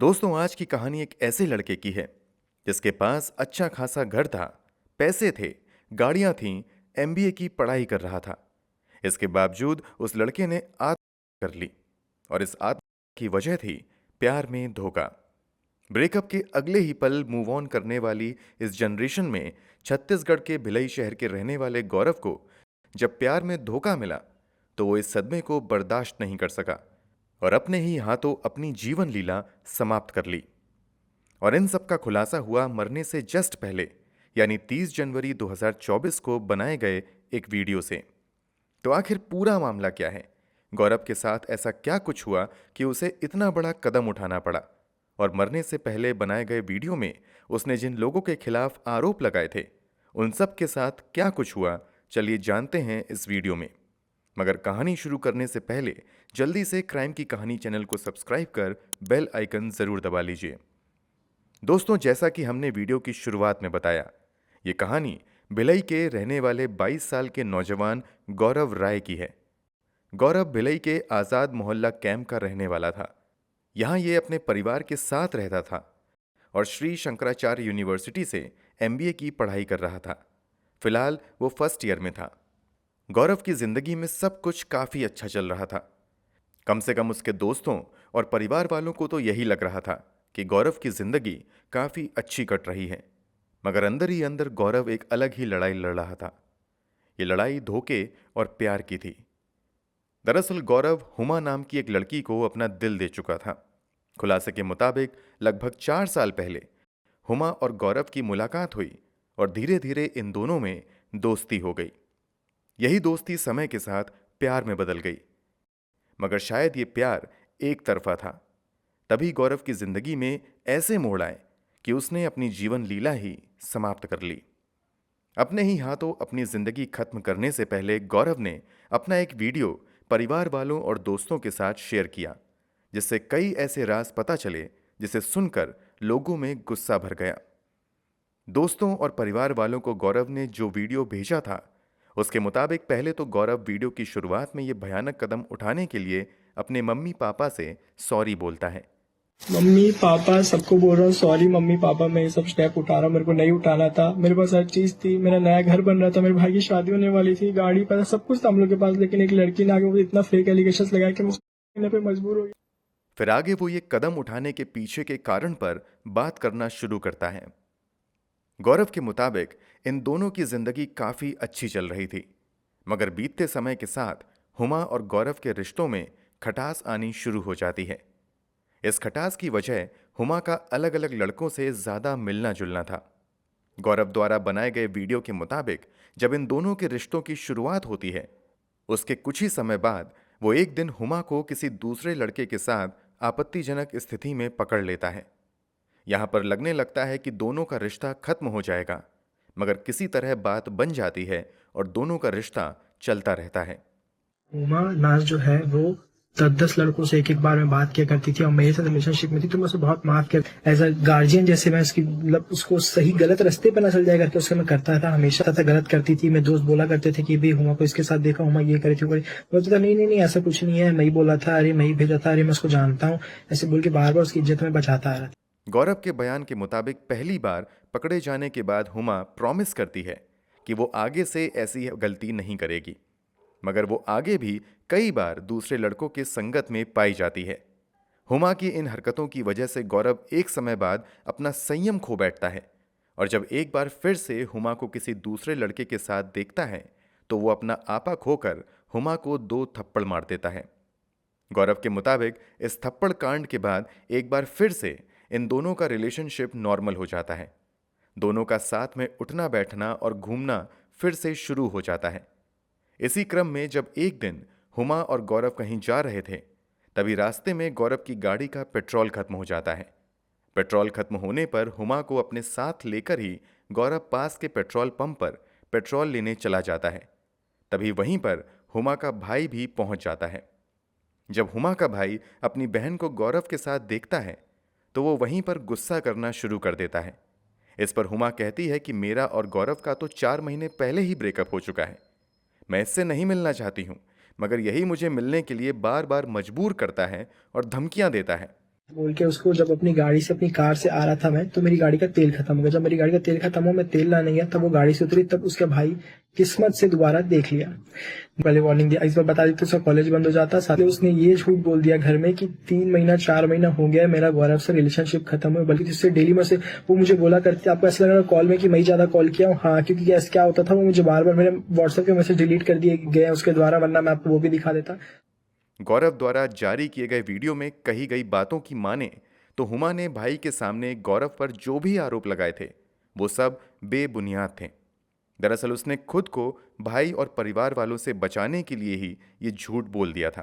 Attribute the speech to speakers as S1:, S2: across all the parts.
S1: दोस्तों, आज की कहानी एक ऐसे लड़के की है जिसके पास अच्छा खासा घर था, पैसे थे, गाड़ियां थीं, एमबीए की पढ़ाई कर रहा था। इसके बावजूद उस लड़के ने आत्महत्या कर ली और इस आत्महत्या की वजह थी प्यार में धोखा। ब्रेकअप के अगले ही पल मूव ऑन करने वाली इस जनरेशन में छत्तीसगढ़ के भिलई शहर के रहने वाले गौरव को जब प्यार में धोखा मिला तो वो इस सदमे को बर्दाश्त नहीं कर सका और अपने ही हाथों अपनी जीवन लीला समाप्त कर ली। और इन सब का खुलासा हुआ मरने से जस्ट पहले, यानी 30 जनवरी 2024 को बनाए गए एक वीडियो से। तो आखिर पूरा मामला क्या है? गौरव के साथ ऐसा क्या कुछ हुआ कि उसे इतना बड़ा कदम उठाना पड़ा? और मरने से पहले बनाए गए वीडियो में उसने जिन लोगों के खिलाफ आरोप लगाए थे, उन सब के साथ क्या कुछ हुआ? चलिए जानते हैं इस वीडियो में। मगर कहानी शुरू करने से पहले जल्दी से क्राइम की कहानी चैनल को सब्सक्राइब कर बेल आइकन जरूर दबा लीजिए। दोस्तों, जैसा कि हमने वीडियो की शुरुआत में बताया, ये कहानी भिलई के रहने वाले 22 साल के नौजवान गौरव राय की है। गौरव भिलई के आज़ाद मोहल्ला कैंप का रहने वाला था। यहाँ ये अपने परिवार के साथ रहता था और श्री शंकराचार्य यूनिवर्सिटी से एमबीए की पढ़ाई कर रहा था। फिलहाल वो फर्स्ट ईयर में था। गौरव की जिंदगी में सब कुछ काफी अच्छा चल रहा था। कम से कम उसके दोस्तों और परिवार वालों को तो यही लग रहा था कि गौरव की जिंदगी काफी अच्छी कट रही है। मगर अंदर ही अंदर गौरव एक अलग ही लड़ाई लड़ रहा था। ये लड़ाई धोखे और प्यार की थी। दरअसल गौरव हुमा नाम की एक लड़की को अपना दिल दे चुका था। खुलासे के मुताबिक लगभग 4 साल पहले हुमा और गौरव की मुलाकात हुई और धीरे धीरे इन दोनों में दोस्ती हो गई। यही दोस्ती समय के साथ प्यार में बदल गई। मगर शायद ये प्यार एक तरफा था। तभी गौरव की जिंदगी में ऐसे मोड़ आए कि उसने अपनी जीवन लीला ही समाप्त कर ली। अपने ही हाथों अपनी जिंदगी खत्म करने से पहले गौरव ने अपना एक वीडियो परिवार वालों और दोस्तों के साथ शेयर किया, जिससे कई ऐसे राज पता चले जिसे सुनकर लोगों में गुस्सा भर गया। दोस्तों और परिवार वालों को गौरव ने जो वीडियो भेजा था, उसके मुताबिक पहले तो गौरव वीडियो की शुरुआत में ये भयानक कदम उठाने के लिए अपने मम्मी पापा से सॉरी बोलता है।
S2: मम्मी पापा सबको बोल रहा हूँ सॉरी मम्मी पापा, मैं ये सब स्टेप उठा रहा हूँ, मेरे को नहीं उठाना था। मेरे पास हर चीज थी, मेरा नया घर बन रहा था, मेरे भाई की शादी होने वाली थी, गाड़ी पैसा सब कुछ था हम लोग के पास। लेकिन एक लड़की ने आगे मुझे इतना फेक एलिगेशन लगाया कि मैं उसको पे मजबूर हो गया।
S1: फिर आगे वो ये कदम उठाने के पीछे के कारण पर बात करना शुरू करता है। गौरव के मुताबिक इन दोनों की जिंदगी काफी अच्छी चल रही थी, मगर बीतते समय के साथ हुमा और गौरव के रिश्तों में खटास आनी शुरू हो जाती है। इस खटास की वजह हुमा का अलग अलग लड़कों से ज्यादा मिलना जुलना था। गौरव द्वारा बनाए गए वीडियो के मुताबिक जब इन दोनों के रिश्तों की शुरुआत होती है, उसके कुछ ही समय बाद वो एक दिन हुमा को किसी दूसरे लड़के के साथ आपत्तिजनक स्थिति में पकड़ लेता है। यहां पर लगने लगता है कि दोनों का रिश्ता खत्म हो जाएगा, मगर किसी तरह बात बन जाती है और दोनों का रिश्ता चलता रहता है।
S2: उमा नाज जो है वो 10-10 लड़कों से एक एक बार में बात किया करती थी और मेरे साथ रिलेशनशिप में थी, तो मैं उसे बहुत माफ किया। एज अ गार्जियन जैसे मैं उसकी मतलब उसको सही गलत रास्ते पे ना चल जाए करके उसका मैं करता था, हमेशा था गलत करती थी। मैं दोस्त बोला करते थे कि भाई हुमा को इसके साथ देखा, हुमा ये करे थी वो करे, बोलता था नहीं नहीं नहीं ऐसा कुछ नहीं है, मैं ही बोला था, अरे मैं ही भेजा था, अरे मैं उसको जानता हूँ, ऐसे बोल के बार बार उसकी इज्जत में बचाता आ रहा था।
S1: गौरव के बयान के मुताबिक पहली बार पकड़े जाने के बाद हुमा प्रॉमिस करती है कि वो आगे से ऐसी गलती नहीं करेगी, मगर वो आगे भी कई बार दूसरे लड़कों के संगत में पाई जाती है। हुमा की इन हरकतों की वजह से गौरव एक समय बाद अपना संयम खो बैठता है और जब एक बार फिर से हुमा को किसी दूसरे लड़के के साथ देखता है तो वो अपना आपा खोकर हुमा को 2 थप्पड़ मार देता है। गौरव के मुताबिक इस थप्पड़ कांड के बाद एक बार फिर से इन दोनों का रिलेशनशिप नॉर्मल हो जाता है। दोनों का साथ में उठना बैठना और घूमना फिर से शुरू हो जाता है। इसी क्रम में जब एक दिन हुमा और गौरव कहीं जा रहे थे, तभी रास्ते में गौरव की गाड़ी का पेट्रोल खत्म हो जाता है। पेट्रोल खत्म होने पर हुमा को अपने साथ लेकर ही गौरव पास के पेट्रोल पंप पर पेट्रोल लेने चला जाता है। तभी वहीं पर हुमा का भाई भी पहुंच जाता है। जब हुमा का भाई अपनी बहन को गौरव के साथ देखता है तो वो वहीं पर गुस्सा करना शुरू कर देता है। इस पर हुमा कहती है कि मेरा और गौरव का तो 4 महीने पहले ही ब्रेकअप हो चुका है। मैं इससे नहीं मिलना चाहती हूँ, मगर यही मुझे मिलने के लिए बार बार मजबूर करता है और धमकियां देता है।
S2: बोल के उसको जब अपनी गाड़ी से अपनी कार से आ रहा था मैं, तो मेरी गाड़ी का तेल खत्म हो गया। जब मेरी गाड़ी का तेल खत्म हो, मैं तेल लाने गया, तब वो गाड़ी से उतरी, तब उसका भाई किस्मत से दोबारा देख लिया। पहले वार्निंग दिया, इस बार बता देते उसका कॉलेज बंद हो जाता। साथ ही उसने ये झूठ बोल दिया घर में कि 3 महीना 4 महीना हो गया है मेरा गौरव से रिलेशनशिप खत्म हुआ, बल्कि जिससे डेली में से वो मुझे बोला करती, आपको ऐसा लग रहा कॉल में कि मैं ही ज्यादा कॉल किया हूँ? हाँ, क्योंकि क्या होता था, वो मुझे बार बार मेरे व्हाट्सएप के मैसेज डिलीट कर दिए गए उसके द्वारा, वरना मैं आपको वो भी दिखा देता।
S1: गौरव द्वारा जारी किए गए वीडियो में कही गई बातों की माने तो हुमा ने भाई के सामने गौरव पर जो भी आरोप लगाए थे वो सब बेबुनियाद थे। दरअसल उसने खुद को भाई और परिवार वालों से बचाने के लिए ही ये झूठ बोल दिया था।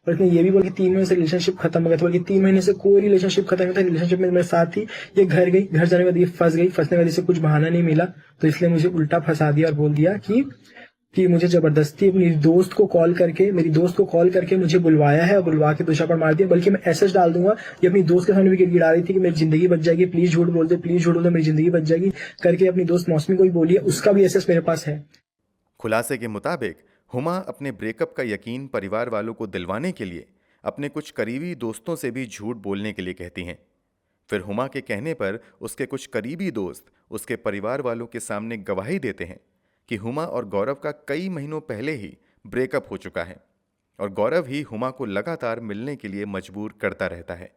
S2: और इसने ये भी बोला कि 3 महीने से रिलेशनशिप खत्म हो गया था, बल्कि 3 महीने से कोई रिलेशनशिप खत्म नहीं था। रिलेशनशिप में मेरे साथ थी, ये घर गई, घर जाने के बाद ये फंस गई, फंसने के बाद इसे कुछ बहाना नहीं मिला, तो इसलिए मुझे उल्टा फंसा दिया और बोल दिया कि मुझे जबरदस्ती अपनी दोस्त को कॉल करके, मेरी दोस्त को कॉल करके मुझे बुलवाया है और बुलवा के दूसरा पर मार दिया। बल्कि मैं एसएच डाल दूंगा, ये अपनी दोस्त के सामने भी गिड़गिड़ा रही थी कि मेरी जिंदगी बच जाएगी, प्लीज झूठ बोल दे, प्लीज झूठ बोल दे, मेरी जिंदगी बच जाएगी करके अपनी दोस्त मौसमी को भी बोली है, उसका भी एसएच मेरे पास है।
S1: खुलासे के मुताबिक हुमा अपने ब्रेकअप का यकीन परिवार वालों को दिलवाने के लिए अपने कुछ करीबी दोस्तों से भी झूठ बोलने के लिए कहती हैं। फिर हुमा के कहने पर उसके कुछ करीबी दोस्त उसके परिवार वालों के सामने गवाही देते हैं कि हुमा और गौरव का कई महीनों पहले ही ब्रेकअप हो चुका है और गौरव ही हुमा को लगातार मिलने के लिए मजबूर करता रहता है।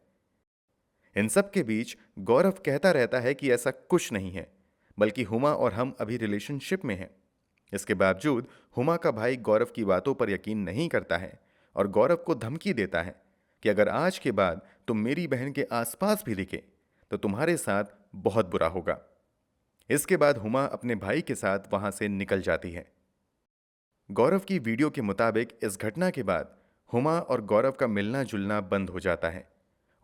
S1: इन सब के बीच गौरव कहता रहता है कि ऐसा कुछ नहीं है, बल्कि हुमा और हम अभी रिलेशनशिप में हैं। इसके बावजूद हुमा का भाई गौरव की बातों पर यकीन नहीं करता है और गौरव को धमकी देता है कि अगर आज के बाद तुम मेरी बहन के आसपास भी दिखे तो तुम्हारे साथ बहुत बुरा होगा। इसके बाद हुमा अपने भाई के साथ वहां से निकल जाती है। गौरव की वीडियो के मुताबिक इस घटना के बाद हुमा और गौरव का मिलना जुलना बंद हो जाता है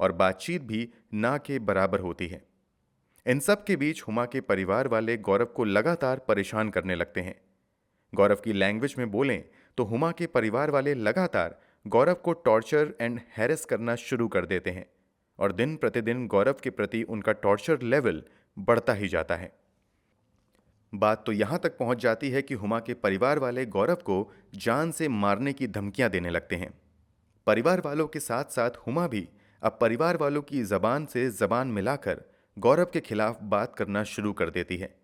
S1: और बातचीत भी ना के बराबर होती है। इन सब के बीच हुमा के परिवार वाले गौरव को लगातार परेशान करने लगते हैं। गौरव की लैंग्वेज में बोलें तो हुमा के परिवार वाले लगातार गौरव को टॉर्चर एंड हैरेस करना शुरू कर देते हैं और दिन प्रतिदिन गौरव के प्रति उनका टॉर्चर लेवल बढ़ता ही जाता है। बात तो यहां तक पहुंच जाती है कि हुमा के परिवार वाले गौरव को जान से मारने की धमकियां देने लगते हैं। परिवार वालों के साथ साथ हुमा भी अब परिवार वालों की जबान से जबान मिलाकर गौरव के खिलाफ बात करना शुरू कर देती है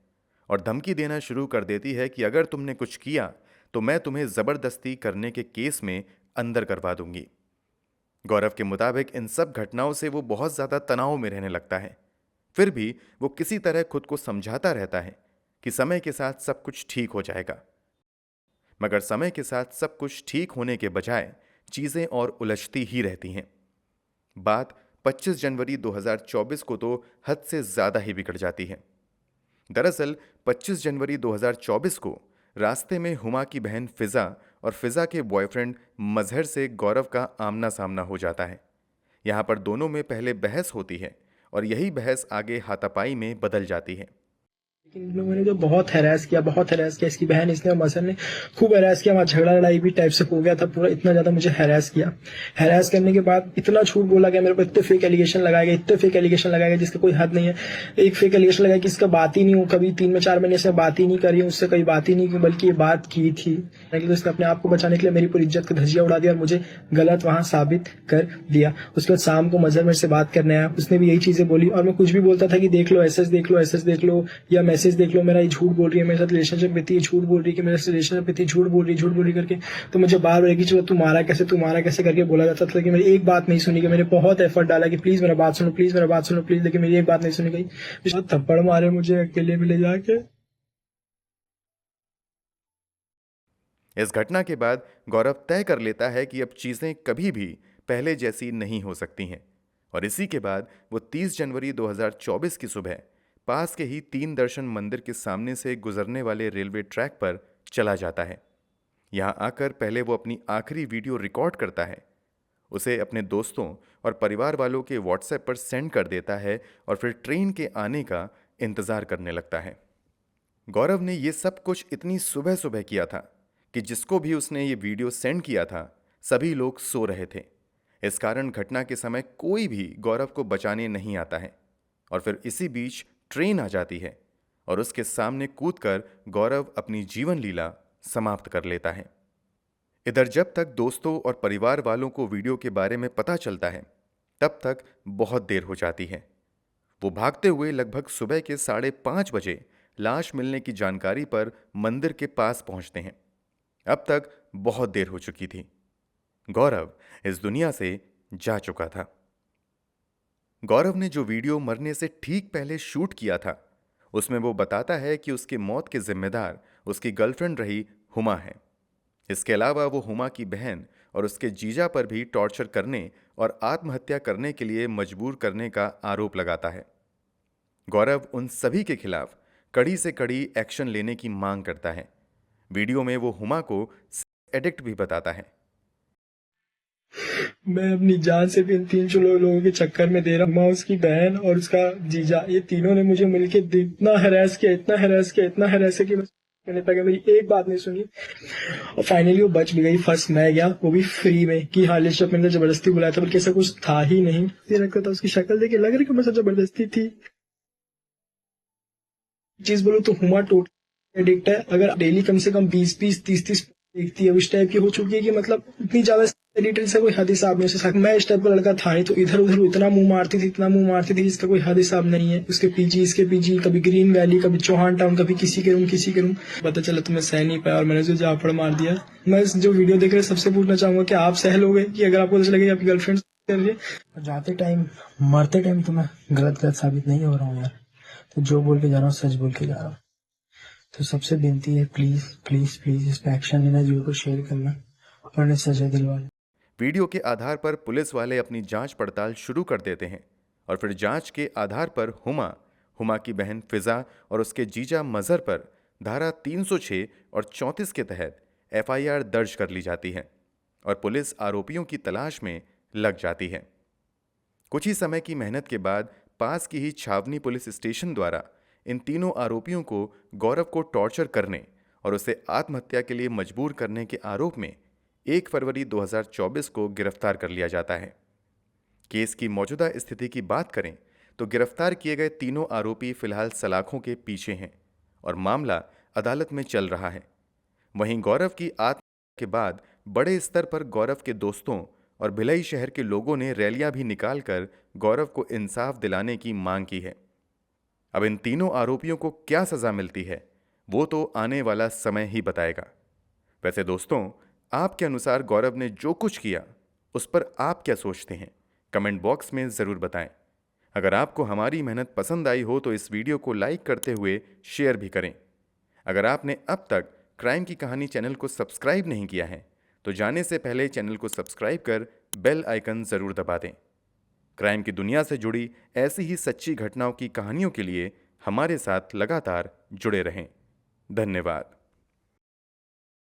S1: और धमकी देना शुरू कर देती है कि अगर तुमने कुछ किया तो मैं तुम्हें जबरदस्ती करने के केस में अंदर करवा दूंगी। गौरव के मुताबिक इन सब घटनाओं से वो बहुत ज्यादा तनाव में रहने लगता है। फिर भी वो किसी तरह खुद को समझाता रहता है कि समय के साथ सब कुछ ठीक हो जाएगा, मगर समय के साथ सब कुछ ठीक होने के बजाय चीजें और उलझती ही रहती हैं। बात 25 जनवरी 2024 को तो हद से ज्यादा ही बिगड़ जाती है। दरअसल 25 जनवरी 2024 को रास्ते में हुमा की बहन फिजा और फिजा के बॉयफ्रेंड मजहर से गौरव का आमना सामना हो जाता है। यहां पर दोनों में पहले बहस होती है और यही बहस आगे हाथापाई में बदल जाती है।
S2: इन लोगों ने जो बहुत हैरास किया, इसकी बहन इसने और मसर ने खूब हैरास किया। वहाँ झगड़ा लड़ाई भी टाइप से हो गया था पूरा, इतना ज्यादा मुझे हैरास किया। हैरास करने के बाद इतना झूठ बोला गया मेरे को, इतने फेक एलिगेशन लगाए गए जिसका कोई हद नहीं है। एक फेक एलिगेशन लगाया कि इसका बात ही नहीं हो, कभी 3 में 4 महीने से बात ही नहीं करी, उससे कभी बात ही नहीं की, बल्कि ये बात की थी। तो इसने अपने आप को बचाने के लिए मेरी पूरी इज्जत का धज्जियां उड़ा दिया और मुझे गलत वहां साबित कर दिया। उसके बाद शाम को मजहर मेरे से बात करने आया, उसने भी यही चीजें बोली और मैं कुछ भी बोलता था कि देख लो एसएस देख लो या मैसेज देख लो, मेरा ये झूठ बोल रही है, मेरे साथ रिलेशनशिप में थी, झूठ बोल रही है कि मेरे साथ रिलेशनशिप में थी, झूठ बोल रही करके। तो मुझे बार बार चलो तू मारा कैसे करके बोला जाता था कि मेरी एक बात नहीं सुनी गई। मैंने बहुत एफर्ट डाला कि प्लीज मेरा बात सुनो, प्लीज, लेकिन मेरी एक बात नहीं सुनी गई। थप्पड़ मारे मुझे अकेले में ले जाके।
S1: इस घटना के बाद गौरव तय कर लेता है कि अब चीजें कभी भी पहले जैसी नहीं हो सकती हैं और इसी के बाद वो 30 जनवरी 2024 की सुबह पास के ही 3 दर्शन मंदिर के सामने से गुजरने वाले रेलवे ट्रैक पर चला जाता है। यहां आकर पहले वो अपनी आखिरी वीडियो रिकॉर्ड करता है, उसे अपने दोस्तों और परिवार वालों के व्हाट्सएप पर सेंड कर देता है और फिर ट्रेन के आने का इंतजार करने लगता है। गौरव ने ये सब कुछ इतनी सुबह सुबह किया था कि जिसको भी उसने ये वीडियो सेंड किया था सभी लोग सो रहे थे। इस कारण घटना के समय कोई भी गौरव को बचाने नहीं आता है और फिर इसी बीच ट्रेन आ जाती है और उसके सामने कूदकर गौरव अपनी जीवन लीला समाप्त कर लेता है। इधर जब तक दोस्तों और परिवार वालों को वीडियो के बारे में पता चलता है तब तक बहुत देर हो जाती है। वो भागते हुए लगभग सुबह के 5:30 बजे लाश मिलने की जानकारी पर मंदिर के पास पहुंचते हैं। अब तक बहुत देर हो चुकी थी। गौरव इस दुनिया से जा चुका था। गौरव ने जो वीडियो मरने से ठीक पहले शूट किया था, उसमें वो बताता है कि उसकी मौत के जिम्मेदार उसकी गर्लफ्रेंड रही हुमा है। इसके अलावा वो हुमा की बहन और उसके जीजा पर भी टॉर्चर करने और आत्महत्या करने के लिए मजबूर करने का आरोप लगाता है। गौरव उन सभी के खिलाफ कड़ी से कड़ी एक्शन लेने की मांग करता है। वीडियो में वो हुमा को एडिक्ट भी बताता है।
S2: मैं अपनी जान से भी इन 300 लोगों के चक्कर में दे रहा हूँ। माँ, उसकी बहन और उसका जीजा, ये तीनों ने मुझे मिलके इतना हैरेस किया, इतना हैरेस किया, इतना हैरेस किया कि मैंने तक मेरी एक बात नहीं सुनी। और फाइनली वो बच भी गई। फर्स्ट मैं गया, वो भी फ्री में, कि हाँ लिस्ट मैंने जबरदस्ती बुलाया था, बल्कि ऐसा कुछ था ही नहीं। मुझे लगता था उसकी शक्ल देख के लग रही कि मुझसे जबरदस्ती थी। चीज बोलो तो हुमा टोटल एडिक्ट है। अगर डेली कम से कम 20-20, 30-30 देखती है, उस टाइप की हो चुकी है कि मतलब इतनी ज्यादा एडिक्टेड से कोई हद हिसाब नहीं हो। मैं इस टाइप का लड़का था नहीं, तो इधर उधर इतना मुंह मारती थी, इतना मुंह मारती थी, इसका कोई हद हिसाब नहीं है। उसके पीजी, इसके पीजी, कभी ग्रीन वैली, कभी चौहान टाउन, कभी किसी के रूम, किसी के रूम। पता चला तो मैं सह नहीं पाया और मैंने उसे जाफड़ मार दिया। मैं जो वीडियो देख रहे सबसे पूछना चाहूंगा कि आप सह लोगे कि अगर आपको ऐसा लगे आपकी गर्लफ्रेंड कर रही है? जाते टाइम, मरते टाइम तो मैं गलत साबित नहीं हो रहा हूँ यार। तो जो बोल के जा रहा हूँ सच बोल के जा रहा हूँ। तो सबसे विनती है, प्लीज प्लीज प्लीज इस पे एक्शन लेना, वीडियो को शेयर करना और उन्हें सजा दिलवाना।
S1: वीडियो के आधार पर पुलिस वाले अपनी जांच पड़ताल शुरू कर देते हैं और फिर जांच के आधार पर हुमा की बहन फिजा और उसके जीजा मजहर पर धारा 306 और 34 के तहत एफआईआर दर्ज कर ली जाती है और पुलिस आरोपियों की तलाश में लग जाती है। कुछ ही समय की मेहनत के बाद पास की ही छावनी पुलिस स्टेशन द्वारा इन तीनों आरोपियों को गौरव को टॉर्चर करने और उसे आत्महत्या के लिए मजबूर करने के आरोप में 1 फरवरी 2024 को गिरफ्तार कर लिया जाता है। केस की मौजूदा स्थिति की बात करें तो गिरफ्तार किए गए तीनों आरोपी फिलहाल सलाखों के पीछे हैं और मामला अदालत में चल रहा है। वहीं गौरव की आत्महत्या के बाद बड़े स्तर पर गौरव के दोस्तों और भिलाई शहर के लोगों ने रैलियां भी निकालकर गौरव को इंसाफ दिलाने की मांग की है। अब इन तीनों आरोपियों को क्या सजा मिलती है, वो तो आने वाला समय ही बताएगा। वैसे दोस्तों, आपके अनुसार गौरव ने जो कुछ किया उस पर आप क्या सोचते हैं, कमेंट बॉक्स में ज़रूर बताएं। अगर आपको हमारी मेहनत पसंद आई हो तो इस वीडियो को लाइक करते हुए शेयर भी करें। अगर आपने अब तक क्राइम की कहानी चैनल को सब्सक्राइब नहीं किया है तो जाने से पहले चैनल को सब्सक्राइब कर बेल आइकन ज़रूर दबा दें। क्राइम की दुनिया से जुड़ी ऐसी ही सच्ची घटनाओं की कहानियों के लिए हमारे साथ लगातार जुड़े रहें। धन्यवाद।